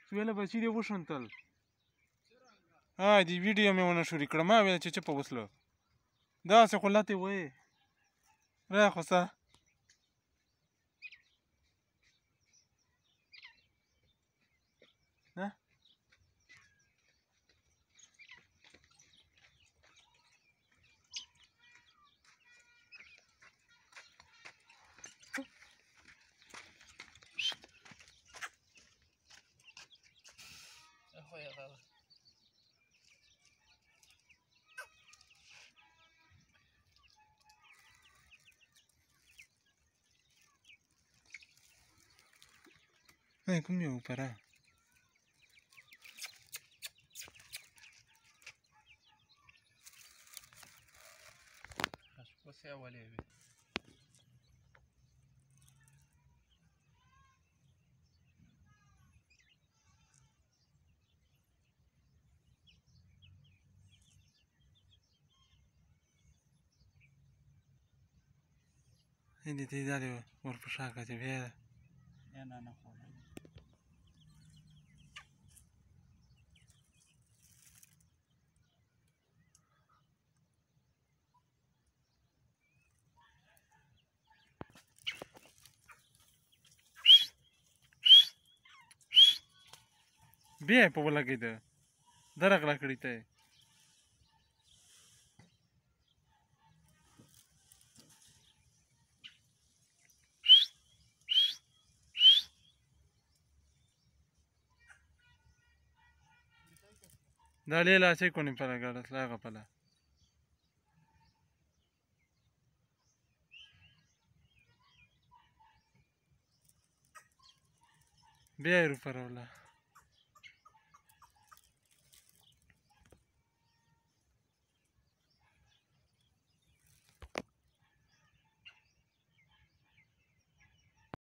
سویله بچی دی وشنتل دی ویډیو مې ونه شوري کړه ما ویل چې چپه وسله داسې خو لاتې وایې را خو څه نه Come io però. Acho que você é o ali. Quindi ti dai un po' di via. Non ho بیا په ولګېده درغله کړی ته da lì la sai con impara gara la kapala bia ru parola